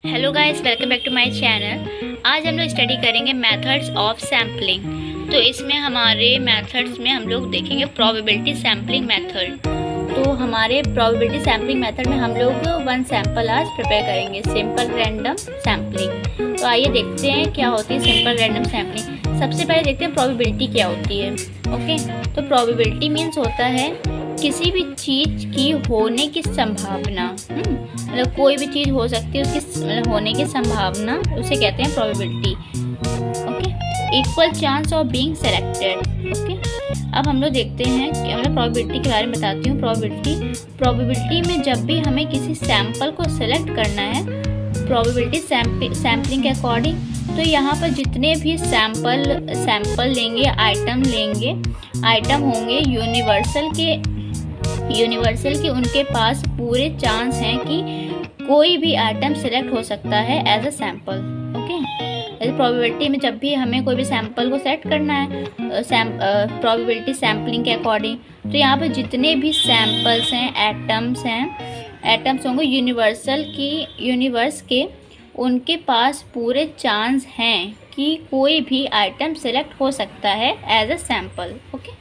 Hello guys, welcome back to my channel. आज हम लोग स्टडी करेंगे मेथड्स ऑफ सैम्पलिंग। तो इसमें हमारे मेथड्स में हम लोग देखेंगे प्रोबेबिलिटी सैम्पलिंग मेथड। तो हमारे प्रोबेबिलिटी सैम्पलिंग मेथड में हम लोग वन सैम्पल आज प्रिपेयर करेंगे, सिंपल रैंडम सैम्पलिंग। तो आइए देखते हैं क्या होती है सिंपल रैंडम सैम्पलिंग। सबसे पहले देखते हैं प्रोबेबिलिटी क्या होती है। ओके, तो प्रोबेबिलिटी मीन्स होता है किसी भी चीज़ की होने की संभावना। मतलब कोई भी चीज़ हो सकती है, उसकी मतलब होने की संभावना, उसे कहते हैं probability. Okay, equal chance of being selected. Okay, अब हम लोग देखते हैं कि मैं प्रोबेबिलिटी के बारे में बताती हूँ। प्रोबेबिलिटी में जब भी हमें किसी सैंपल को सेलेक्ट करना है प्रोबेबिलिटी सैम्पलिंग के अकॉर्डिंग, तो यहाँ पर जितने भी सैंपल लेंगे, आइटम होंगे यूनिवर्सल के उनके पास पूरे चांस हैं कि कोई भी आइटम सेलेक्ट हो सकता है एज अ सैंपल। ओके, जैसे प्रोबेबिलिटी में जब भी हमें कोई भी सैंपल को सेलेक्ट करना है प्रोबेबिलिटी सैम्पलिंग के अकॉर्डिंग, तो यहाँ पर जितने भी सैंपल्स हैं, एटम्स होंगे यूनिवर्स के, उनके पास पूरे चांस हैं कि कोई भी आइटम सेलेक्ट हो सकता है as a sample. Okay,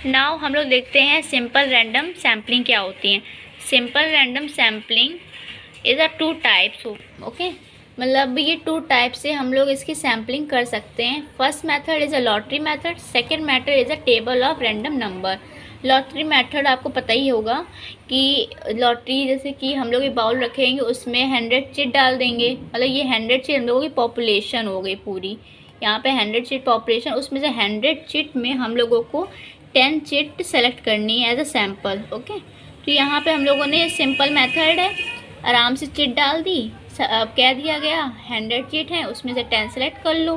now हम लोग देखते हैं सिंपल रैंडम सैम्पलिंग क्या होती है। Simple random sampling is a two types. Okay, मतलब ये टू टाइप से हम लोग इसकी सैम्पलिंग कर सकते हैं। First method is a lottery method, second method is a table of random number. Lottery method आपको पता ही होगा कि लॉटरी, जैसे कि हम लोग एक बाउल रखेंगे, उसमें 100 चिट डाल देंगे। मतलब ये 100 चिट हम लोगों की पॉपुलेशन हो गई पूरी। यहाँ पे 100 चिट पॉपुलेशन, उसमें से 100 चिट में हम लोगों को 10 चिट सेलेक्ट करनी है एज अ सैम्पल। ओके, तो यहाँ पे हम लोगों ने सिंपल मेथड है, आराम से चिट डाल दी, कह दिया गया 100 चिट है, उसमें से 10 सेलेक्ट कर लो,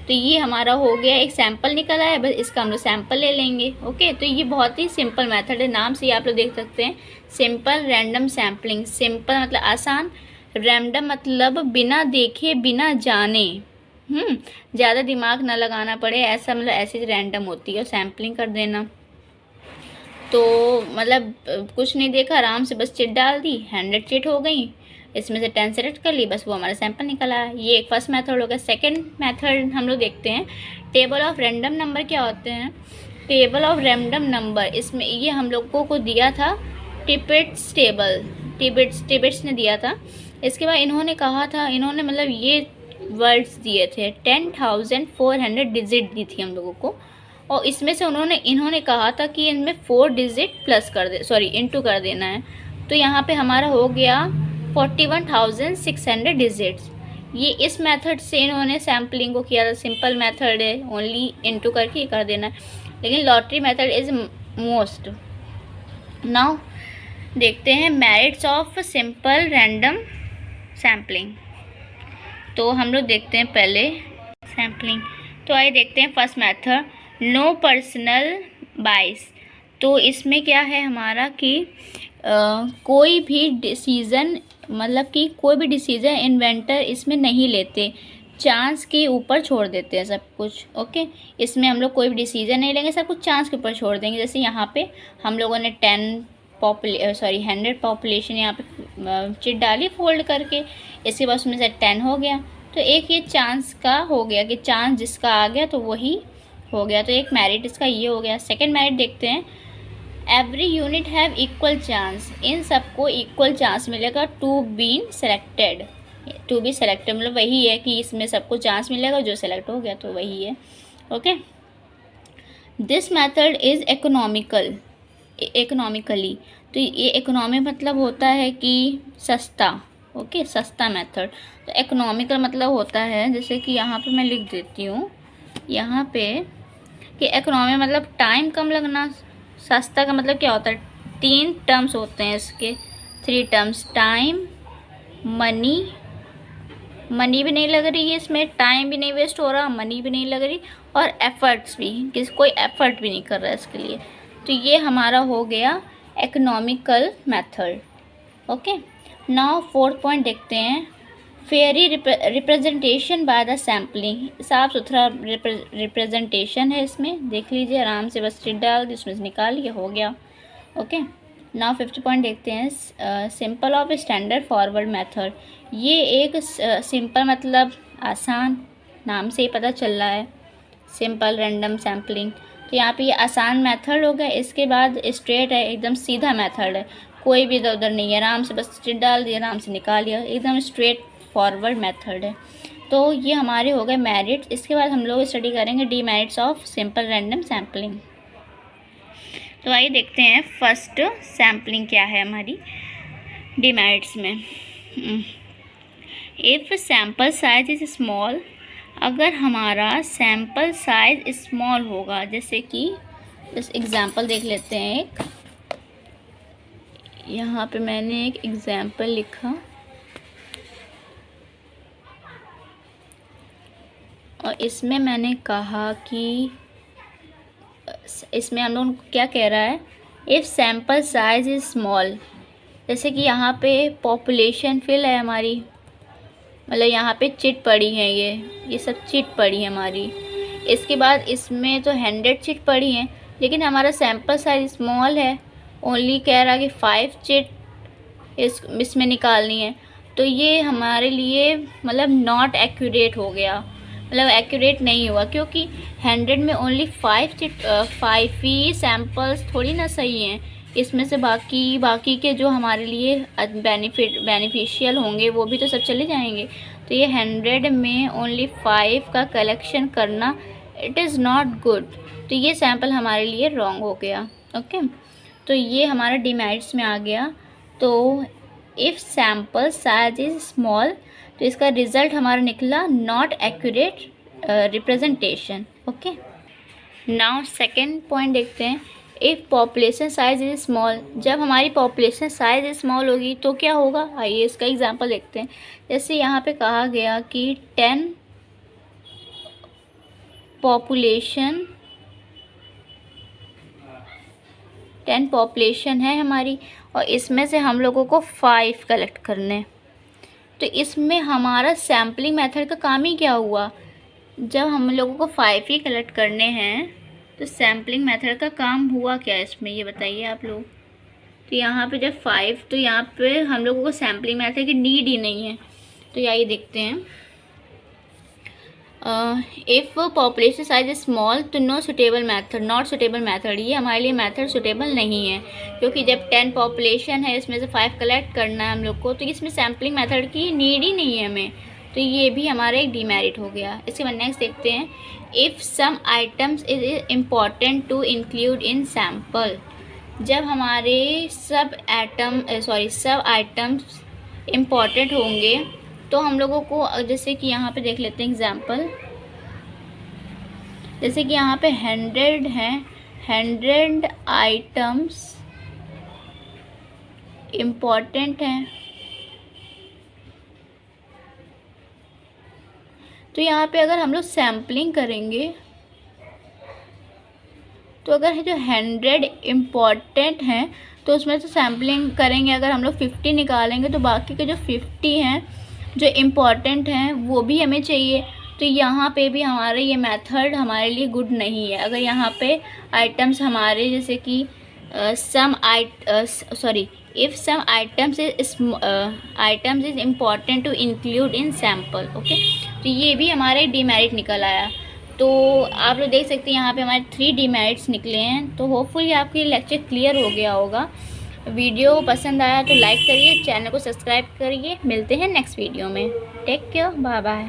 तो ये हमारा हो गया, एक सैंपल निकला है, बस इसका हम लोग सैंपल ले लेंगे। ओके, तो ये बहुत ही सिंपल मेथड है, नाम से ही आप लोग देख सकते हैं, सिंपल रैंडम सैम्पलिंग। सिंपल मतलब आसान, रैंडम मतलब बिना देखे बिना जाने, ज़्यादा दिमाग ना लगाना पड़े, ऐसा मतलब ऐसी रैंडम होती है सैम्पलिंग कर देना। तो मतलब कुछ नहीं देखा, आराम से बस चिट डाल दी, 100 चिट हो गई, इसमें से 10 सेलेक्ट कर ली, बस वो हमारा सैंपल निकला है। ये एक फर्स्ट मेथड हो गया। सेकेंड मेथड हम लोग देखते हैं टेबल ऑफ रैंडम नंबर क्या होते हैं। टेबल ऑफ रैंडम नंबर, इसमें ये हम लोगों को दिया था टिबेट्स टेबल, टिबेट्स ने दिया था। इसके बाद इन्होंने कहा था, इन्होंने मतलब ये वर्ड्स दिए थे, 10,400 डिजिट दी थी हम लोगों को, और इसमें से इन्होंने कहा था कि इनमें 4 डिजिट प्लस कर दे, सॉरी इंटू कर देना है। तो यहाँ पे हमारा हो गया 41,600 डिजिट्स। ये इस मेथड से इन्होंने सैम्पलिंग को किया था। सिंपल मेथड है, ओनली इंटू करके ही कर देना है, लेकिन lottery method is most. Now देखते हैं merits of simple random sampling. तो हम लोग देखते हैं पहले सैम्पलिंग। तो आइए देखते हैं फर्स्ट मेथड, नो पर्सनल बाइस। तो इसमें क्या है हमारा कि कोई भी डिसीज़न, मतलब कि कोई भी डिसीज़न इन्वेंटर इसमें नहीं लेते, चांस के ऊपर छोड़ देते हैं सब कुछ। ओके, इसमें हम लोग कोई भी डिसीज़न नहीं लेंगे, सब कुछ चांस के ऊपर छोड़ देंगे। जैसे यहाँ पे हम लोगों ने 100 पॉपुलेशन यहाँ पे चिट डाली फोल्ड करके, इसके बाद उसमें से 10 हो गया, तो एक ये चांस का हो गया कि चांस जिसका आ गया तो वही हो गया, तो एक मेरिट इसका ये हो गया। सेकंड मेरिट देखते हैं, every unit have equal chance, इन सबको इक्वल चांस मिलेगा टू बी सेलेक्टेड। मतलब वही है कि इसमें सबको चांस मिलेगा, जो सेलेक्ट हो गया तो वही है। Okay, this method is economically, तो ये इकोनॉमी मतलब होता है कि सस्ता। ओके, सस्ता मेथड। तो इकोनॉमिकल मतलब होता है, जैसे कि यहाँ पे मैं लिख देती हूँ यहाँ पे कि इकोनॉमी मतलब टाइम कम लगना। सस्ता का मतलब क्या होता है, 3 टर्म्स होते हैं इसके, 3 टर्म्स, टाइम, मनी भी नहीं लग रही है इसमें, टाइम भी नहीं वेस्ट हो रहा, मनी भी नहीं लग रही, और एफर्ट्स भी, कोई एफर्ट भी नहीं कर रहा है इसके लिए। तो ये हमारा हो गया economical method. Okay, now fourth point देखते हैं, fairy representation by the sampling. साफ सुथरा रिप्रेजेंटेशन है इसमें, देख लीजिए आराम से, बस चिट डाल दी, उसमें से निकाल लिया, हो गया। ओके, नाउ 50 पॉइंट देखते हैं, simple of standard forward method. ये एक सिंपल मतलब आसान, नाम से ही पता चल रहा है, सिंपल रैंडम सैम्पलिंग। तो यहाँ पे ये आसान मेथड हो गया। इसके बाद स्ट्रेट है, एकदम सीधा मेथड है, कोई भी इधर उधर नहीं है, आराम से बस डाल दिया, आराम से निकाल लिया, एकदम स्ट्रेट फॉरवर्ड मेथड है। तो ये हमारे हो गए मेरिट्स। इसके बाद हम लोग स्टडी करेंगे demerits of simple random sampling. तो आइए देखते हैं फर्स्ट सैम्पलिंग क्या है हमारी डीमेरिट्स में। If sample size is small, अगर हमारा सैम्पल साइज स्मॉल होगा, जैसे कि इस एग्ज़ाम्पल देख लेते हैं एक, यहाँ पे मैंने एक एग्ज़ाम्पल लिखा और इसमें मैंने कहा कि इसमें हम लोग क्या कह रहा है, if sample size is small, जैसे कि यहाँ पे पॉपुलेशन फिल है हमारी, मतलब यहाँ पे चिट पड़ी है, ये सब चिट पड़ी है हमारी। इसके बाद इसमें तो 100 चिट पड़ी हैं, लेकिन हमारा सैम्पल साइज स्मॉल है, ओनली कह रहा है कि 5 चिट इसमें निकालनी है। तो ये हमारे लिए मतलब नॉट एक्यूरेट हो गया, मतलब एक्यूरेट नहीं हुआ, क्योंकि 100 में ओनली 5 ही सैम्पल्स थोड़ी ना सही हैं। इसमें से बाकी के जो हमारे लिए बेनिफिशियल होंगे वो भी तो सब चले जाएंगे। तो ये 100 में ओनली 5 का कलेक्शन करना, इट इज़ नॉट गुड। तो ये सैम्पल हमारे लिए रॉन्ग हो गया। ओके, तो ये हमारा डीमेरिट्स में आ गया। तो if sample size is small, तो इसका रिज़ल्ट हमारा निकला not accurate representation. Okay, now second point देखते हैं, if population size is small, जब हमारी पॉपुलेशन साइज स्मॉल होगी तो क्या होगा, आइए इसका एग्जांपल देखते हैं। जैसे यहाँ पे कहा गया कि 10 पॉपुलेशन है हमारी, और इसमें से हम लोगों को 5 कलेक्ट करने। तो इसमें हमारा सैम्पलिंग मेथड का काम ही क्या हुआ, जब हम लोगों को 5 ही कलेक्ट करने हैं तो सैम्पलिंग मेथड का काम हुआ क्या इसमें, ये बताइए आप लोग। तो यहाँ पे जब 5, तो यहाँ पे हम लोगों को सैम्पलिंग मेथड की नीड ही नहीं है। तो यही देखते हैं, if population size is small तो नॉट सुटेबल मेथड, ये हमारे लिए मेथड सुटेबल नहीं है, क्योंकि जब 10 पॉपुलेशन है, इसमें से 5 कलेक्ट करना है हम लोग को, तो इसमें सैम्पलिंग मेथड की नीड ही नहीं है हमें। तो ये भी हमारा एक डीमेरिट हो गया। इसके बाद नेक्स्ट देखते हैं, if some items is important to include in sample, जब हमारे सब आइटम्स इम्पॉर्टेंट होंगे तो हम लोगों को, जैसे कि यहाँ पे देख लेते हैं एग्जांपल, जैसे कि यहाँ पे 100 हैं, 100 आइटम्स इम्पॉर्टेंट हैं। तो यहाँ पे अगर हम लोग सैम्पलिंग करेंगे तो अगर जो 100 इम्पॉर्टेंट हैं तो उसमें से सैम्पलिंग करेंगे, अगर हम लोग 50 निकालेंगे तो बाकी के जो 50 हैं जो इम्पॉर्टेंट हैं वो भी हमें चाहिए। तो यहाँ पे भी हमारा ये मेथड हमारे लिए गुड नहीं है। अगर यहाँ पे आइटम्स हमारे, जैसे कि if some items is important to include in sample. Okay, तो ये भी हमारा एक डीमेरिट निकल आया। तो आप लोग देख सकते हैं यहाँ पे हमारे 3 डीमेरिट्स निकले हैं। तो होपफुली आपके लेक्चर क्लियर हो गया होगा। वीडियो पसंद आया तो लाइक करिए, चैनल को सब्सक्राइब करिए। मिलते हैं नेक्स्ट वीडियो में। Take care, bye bye.